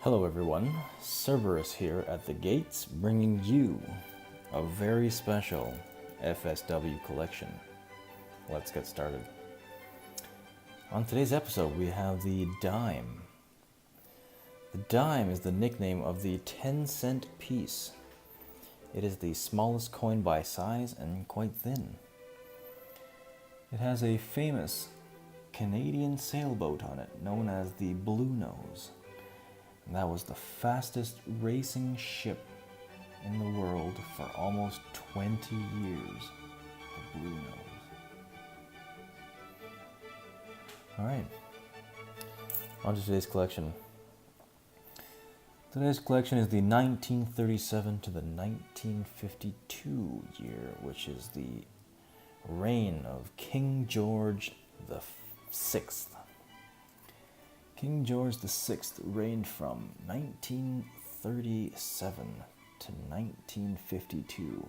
Hello everyone, Cerberus here at the gates bringing you a very special FSW collection. Let's get started. On today's episode we have the dime. The dime is the nickname of the 10-cent piece. It is the smallest coin by size and quite thin. It has a famous Canadian sailboat on it known as the Blue Nose. That was the fastest racing ship in the world for almost 20 years. The Blue Nose. Alright, on to today's collection. Today's collection is the 1937 to the 1952 year, which is the reign of King George the Sixth. King George VI reigned from 1937 to 1952.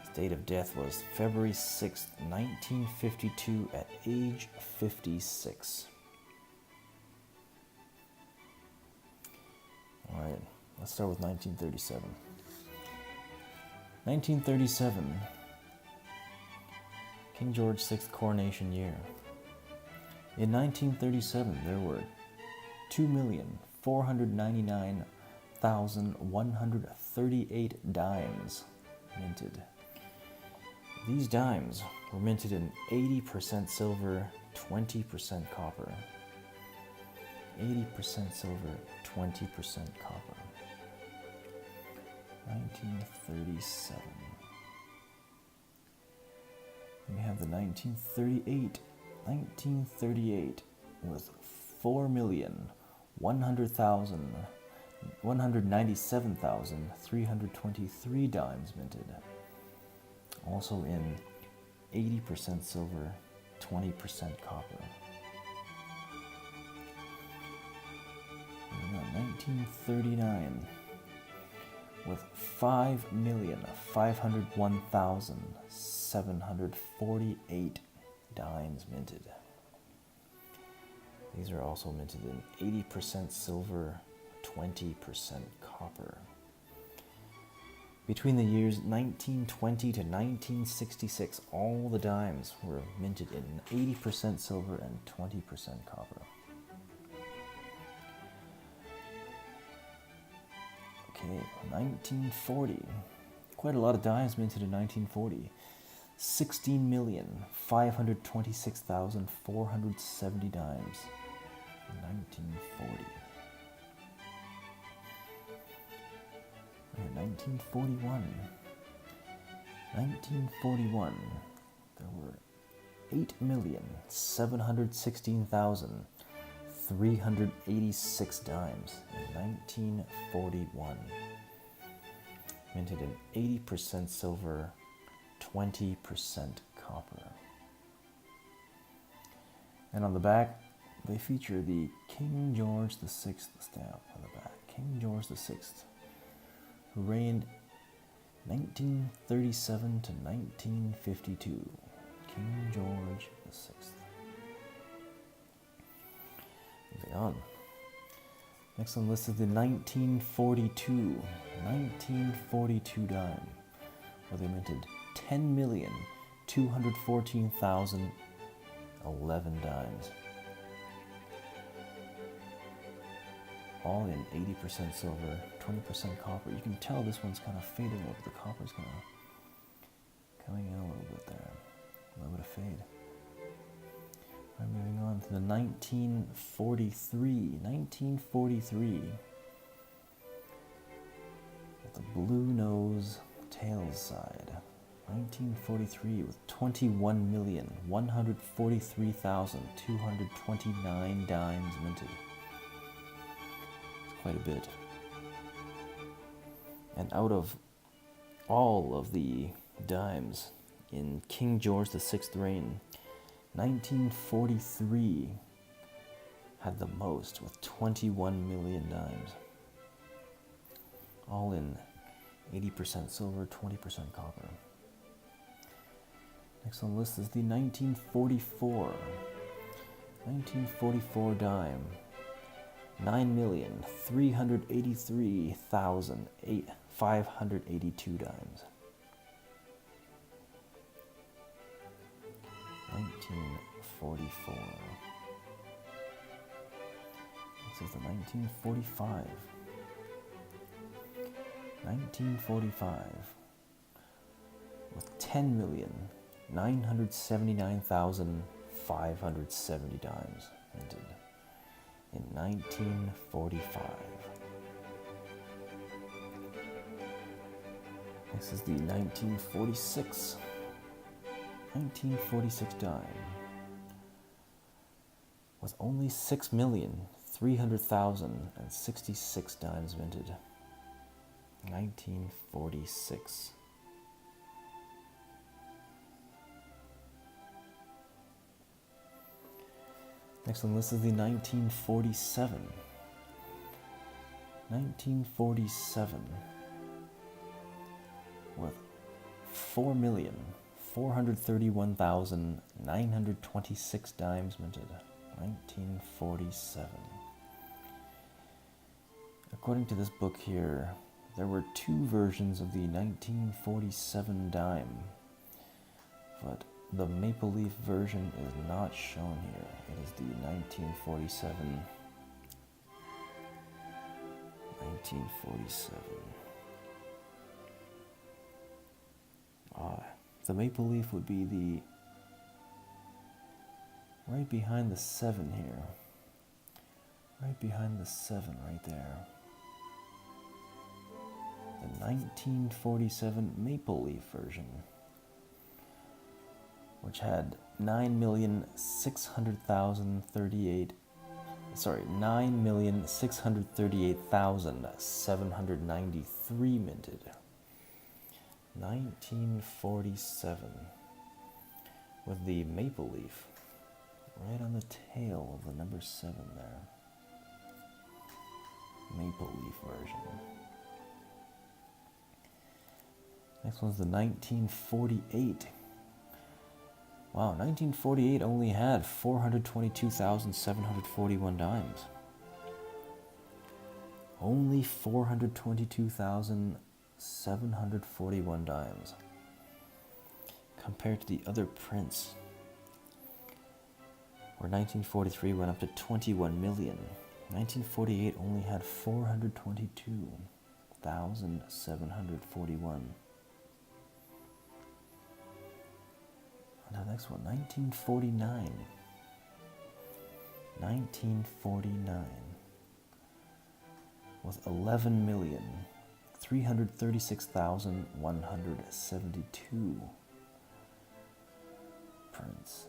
His date of death was February 6, 1952, at age 56. Alright, let's start with 1937. 1937, King George VI coronation year. In 1937, there were 2,499,138 dimes minted. These dimes were minted in 80% silver, 20% copper. 80% silver, 20% copper. 1937. We have the 1938 with 4,197,323 dimes minted. Also in 80% silver, 20% copper. We got 1939 with 5,501,748 dimes minted. These are also minted in 80% silver, 20% copper. Between the years 1920 to 1966, all the dimes were minted in 80% silver and 20% copper. Okay, 1940. Quite a lot of dimes minted in 1940. 16,526,470 dimes in 1940. 1941, there were 8,716,386 dimes in 1941. Minted in 80% silver, 20% copper. And on the back, they feature the King George VI stamp on the back. King George VI, who reigned 1937 to 1952. King George VI. Moving on. Next on the list is the 1942 dime, where they minted 10,214,011 dimes. All in 80% silver, 20% copper. You can tell this one's kind of fading a little bit. The copper's kind of coming in a little bit there. A little bit of fade. Alright, moving on to the 1943. 1943. With the Blue Nose tails side. 1943 with 21,143,229 dimes minted. It's quite a bit. And out of all of the dimes in King George VI reign, 1943 had the most with 21 million dimes. All in 80% silver, 20% copper. Next on the list is the 1944 dime, 9,383,582 dimes. 1944. This is the 1945. 1945 with 10,979,570 dimes minted in 1945. This is the 1946. 1946 dime with only 6,300,066 dimes minted. 1946. Next on the list is the 1947. 1947 with 4,431,926 dimes minted. 1947. According to this book here, there were two versions of the 1947 dime, but the maple leaf version is not shown here. It is the 1947. 1947. The maple leaf would be the right behind the 7 here. Right behind the 7 right there. The 1947 maple leaf version, which had 9,638,793 minted. 1947 with the maple leaf right on the tail of the number 7 there. Maple leaf version. Next one's the 1948. Wow, 1948 only had 422,741 dimes. Only 422,741 dimes. Compared to the other prints, where 1943 went up to 21 million. 1948 only had 422,741. Now the next one, 1949. 1949 with 11,336,172 prints.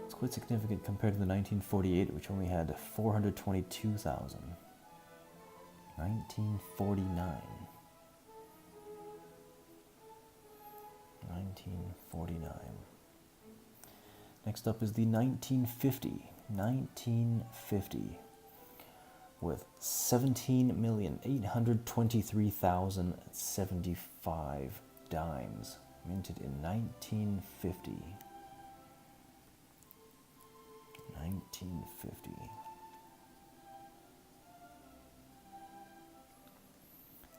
It's quite significant compared to the 1948, which only had 422,000. 1949. 1949. Next up is the 1950. 1950 with 17,823,075 dimes minted in 1950. 1950.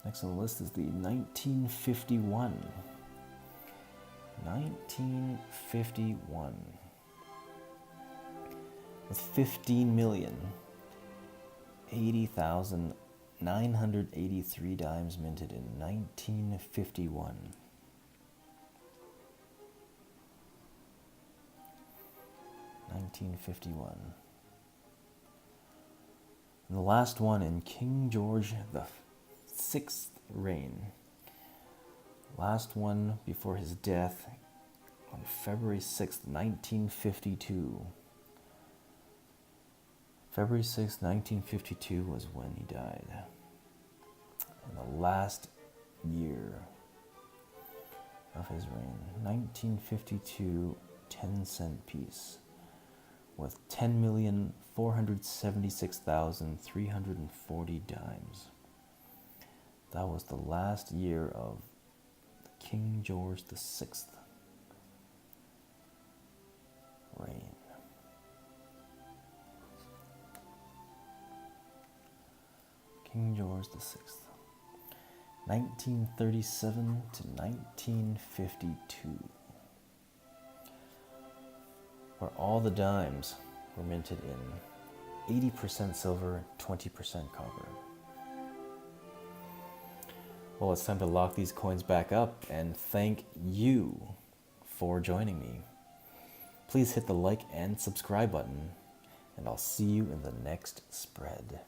Next on the list is the 1951. 1951 with 15,080,983 dimes minted in 1951. 1951. And the last one in King George VI reign. Last one before his death on February 6th, 1952. February 6th, 1952 was when he died. And the last year of his reign, 1952 10-cent piece with 10,476,340 dimes. That was the last year of King George VI reign. George VI, 1937 to 1952, where all the dimes were minted in 80% silver, 20% copper. Well, it's time to lock these coins back up and thank you for joining me. Please hit the like and subscribe button, and I'll see you in the next spread.